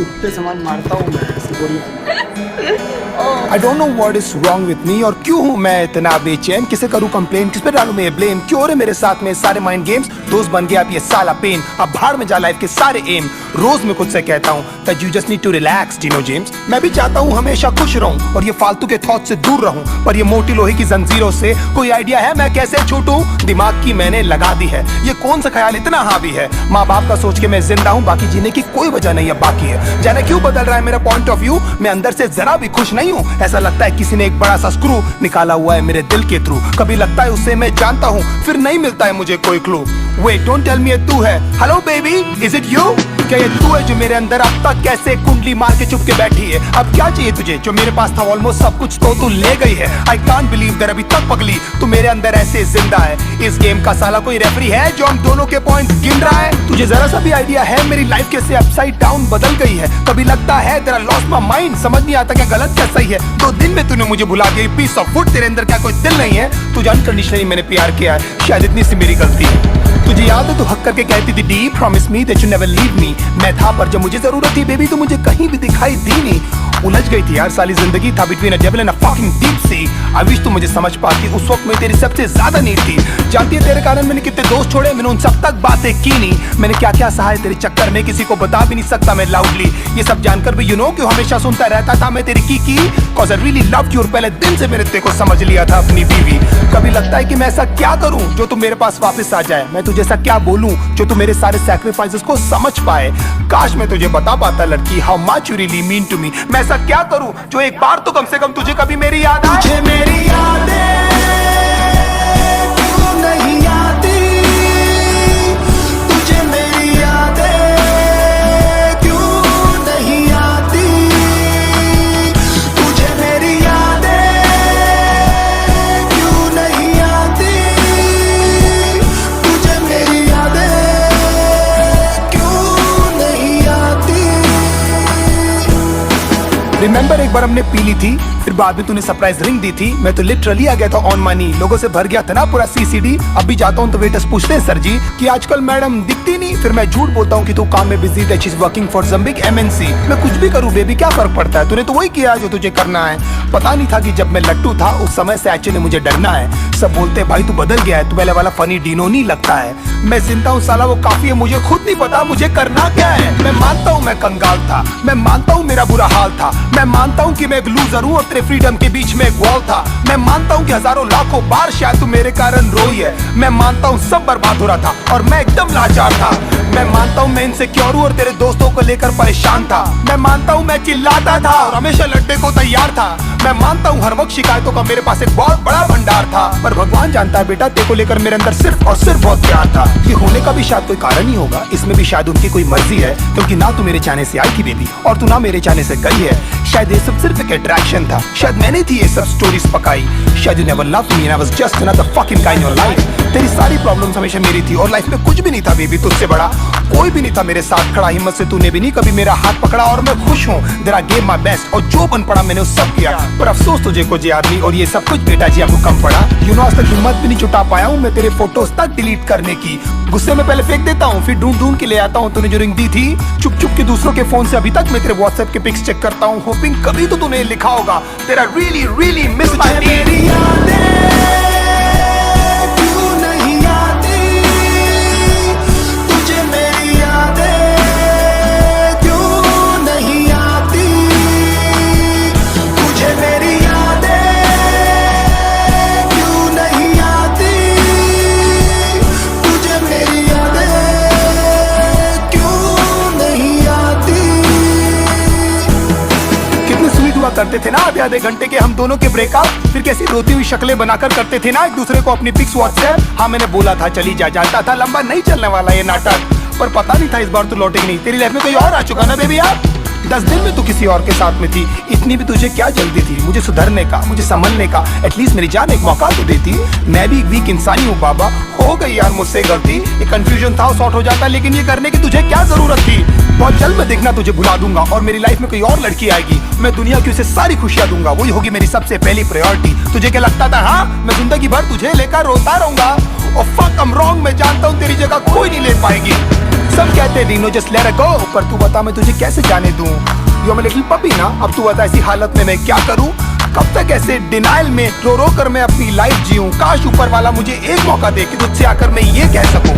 कुत्ते समान मारता हूँ मैं ऐसे बोलिए। I don't know what is wrong with me और क्यों हूँ मैं इतना बेचैन, किसे करूँ कंप्लेन, किस पे डालूं मैं ब्लेम, क्यों रे मेरे साथ में सारे माइंड गेम्स, दोस्त बन गया अब ये साला पेन, अब भाड़ में जा लाइफ के सारे एम। रोज मैं खुद से कहता हूँ that you just need to relax, Dino James। मैं भी चाहता हूँ हमेशा खुश रहूं और ये फालतू के थॉट से दूर रहूं, पर ये मोटी लोहे की जंजीरों से कोई आइडिया है मैं कैसे छूटूं? दिमाग की मैंने लगा दी है, ये कौन सा ख्याल इतना हावी है? माँ बाप का सोच के मैं जिंदा हूँ, बाकी जीने की कोई वजह नहीं है बाकी है। जाने क्यों बदल रहा है मेरा पॉइंट ऑफ व्यू, मैं अंदर से जरा भी खुश नहीं हूँ। ऐसा लगता है किसी ने एक बड़ा सा स्क्रू निकाला हुआ है मेरे दिल के थ्रू। कभी लगता है उससे मैं जानता हूँ, फिर नहीं मिलता है मुझे कोई clue. Wait don't tell me ये तू है, hello baby is it you? क्या ये तू है जो मेरे अंदर अब तक कैसे कुंडली मार के चुप के बैठी है? अब क्या चाहिए तुझे? जो मेरे पास था ऑलमोस्ट सब कुछ तो तू ले गई है। आई कांट बिलीव दैट अभी तक पगली तू मेरे अंदर ऐसे जिंदा है। इस गेम का साला कोई रेफरी है जो हम दोनों के पॉइंट गिन रहा है? तुझे जरा सा भी आइडिया है मेरी लाइफ कैसे अपसाइड डाउन बदल गई है? कभी लगता है तेरा लॉस्ट माय माइंड, समझ नहीं आता क्या गलत क्या सही है। 2 दिन में तूने मुझे भुला दिया, पीस ऑफ फूड, तेरे अंदर क्या कोई दिल नहीं है? तुझे अनकंडीशनली मैंने प्यार किया है, शायद इतनी सी मेरी गलती है। तुझे याद है तू हक करके कहती थी D promise me that you never leave me. मैं था पर जब मुझे जरूरत थी बेबी तो मुझे कहीं भी दिखाई दी नहीं। उलझ गई थी यार साली जिंदगी, था between a devil and a fucking deep sea. I wish तू मुझे समझ पाती, उस वक्त मैं तेरी सबसे ज्यादा नीड थी। जानती है तेरे कारण मैंने कितने दोस्त छोड़े, मैंने उन सब तक बातें की नहीं। मैंने क्या क्या सहा है तेरे चक्कर में, किसी को बता भी नहीं सकता मैं लाउडली। ये सब जानकर भी यू नो क्यों हमेशा सुनता रहता था मैं तेरी की cause I really loved you और पहले दिन से मैंने तेरे को समझ लिया था अपनी बीवी। कभी लगता है कि मैं ऐसा क्या करूं जो तू मेरे पास वापस आ जाए, मैं तुझे ऐसा क्या बोलूं जो तू मेरे सारे सैक्रिफाइसेस को समझ पाए। काश मैं तुझे बता पाता लड़की how much you really mean to me. मैं ऐसा क्या करूं जो एक बार तो कम से कम तुझे कभी मेरी याद आए। तुझे मेरी यादें क्यों नहीं आती, तुझे मेरी यादें क्यों नहीं आती, तुझे मेरी यादें क्यों नहीं आती, तुझे मेरी यादें क्यों नहीं आती। रिमेंबर एक बार हमने पी ली थी, फिर बाद में तूने सरप्राइज रिंग दी थी। मैं तो लिटरली आ गया था ऑन मनी, लोगों से भर गया था ना पूरा सीसीडी। अब भी जाता हूँ तो वेटर्स पूछते हैं सर जी कि आजकल मैडम दिखती नहीं, फिर मैं झूठ बोलता हूँ कि तू काम में busy that she is working for some big MNC. मैं कुछ भी करूँ बेबी क्या फर्क पड़ता है, तूने तो वही किया जो तुझे करना है। पता नहीं था कि जब मैं लट्टू था उस समय से एक्चुअली मुझे डरना है। सब बोलते भाई तू बदल गया है, तू पहले वाला फनी डीनो नहीं लगता है। मैं जिंदा हूँ साला वो काफी है, मुझे खुद नहीं पता मुझे करना क्या है। मैं मानता हूँ मैं कंगाल था, मैं मानता हूँ मेरा बुरा हाल था, मैं मानता हूँ कि मैं एक लूजर हूँ और तेरे फ्रीडम के बीच में एक वॉल था। मैं मानता हूँ कि हजारों लाखों बार शायद तू मेरे कारण रोई है। मैं मानता हूँ सब बर्बाद हो रहा था और मैं एकदम लाचार था। मैं मानता हूँ मैं इनसिक्योर हूँ और तेरे दोस्तों को लेकर परेशान था। मैं मानता हूँ मैं चिल्लाता था और हमेशा लड़ने को तैयार था। मैं मानता हूँ हर वक्त शिकायतों का मेरे पास एक बहुत बड़ा भंडार था, पर भगवान जानता है बेटा तेरे को लेकर मेरे अंदर सिर्फ और सिर्फ बहुत प्यार था। ये होने का भी शायद कोई कारण ही होगा, इसमें भी शायद उनकी कोई मर्जी है, क्योंकि ना तू मेरे चाहने से आई थी बेबी और तू ना मेरे चाहने से गई है। शायद ये सब सिर्फ एक अट्रैक्शन था, शायद मैंने थी ये सब स्टोरीज पकाई। शायद you never loved me and I was just another fucking guy in your life. तेरी सारी प्रॉब्लम्स हमेशा मेरी थी और लाइफ में कुछ भी नहीं था बेबी तुझसे बड़ा। कोई भी नहीं था मेरे साथ खड़ा, हिम्मत से तूने भी नहीं कभी मेरा हाथ पकड़ा और मैं खुश हूँ that I gave my best और जो बन पड़ा मैंने उस सब किया। पर अफसोस तुझे कुछ याद नहीं और ये सब कुछ बेटा जी आपको कम पड़ा। यू नो आज तक हिम्मत भी नहीं जुटा पाया हूँ मैं तेरे फोटोज तक डिलीट करने की। गुस्से में पहले फेंक देता हूँ फिर ढूंढ ढूंढ के ले आता हूँ। तूने जो रिंग दी थी चुप चुप के दूसरों के फोन से अभी तक मैं तेरे व्हाट्सएप के पिक्स चेक करता हूँ, होपिंग कभी तो तूने लिखा होगा तेरा रियली रियली मिस माय मेरी यादें क्यों नहीं आती, तुझे मेरी यादें क्यों नहीं आती, तुझे मेरी यादें क्यों नहीं आती, तुझे मेरी यादें क्यों नहीं आती। कितने स्वीट हुआ करते थे ना आधे घंटे के हम दोनों के ब्रेकअप, फिर कैसी रोती हुई शक्लें बनाकर करते थे ना एक दूसरे को अपनी पिक्स व्हाट्सएप। हाँ मैंने बोला था चली जा, जानता था लंबा नहीं चलने वाला ये नाटक, पर पता नहीं था इस बार तू लौटेगी नहीं। तेरी लाइफ में कोई और आ चुका ना बेबी यार। 10 दिन में तू किसी और के साथ में थी, इतनी भी तुझे क्या जल्दी थी मुझे सुधरने का, मुझे संभलने का। एटलीस्ट मेरी जान एक मौका तो देती। मैं भी एक वीक इंसान ही हूँ बाबा, हो गई यार मुझसे गलती। ये कंफ्यूजन था सॉर्ट हो जाता, लेकिन ये करने की तुझे क्या जरूरत थी। बहुत जल्द मैं देखना तुझे भुला दूंगा और मेरी लाइफ में कोई और लड़की आएगी, मैं दुनिया की उसे सारी खुशियां दूंगा, वही होगी मेरी सबसे पहली प्रायोरिटी। तुझे क्या लगता था हाँ मैं जिंदगी भर तुझे लेकर रोता रहूंगा? और फक आई एम रॉन्ग, मैं जानता हूँ तेरी जगह कोई नहीं ले पाएगी। सब कहते Reno just let it go, पर तू बता मैं तुझे कैसे जाने दूं। यू आर लिटिल पपी ना, अब तू बता ऐसी हालत में मैं क्या करूं। कब तक ऐसे डिनाइल में रो रो कर मैं अपनी लाइफ जीऊं। काश ऊपर वाला मुझे एक मौका दे कि तुझसे आकर मैं ये कह सकूं।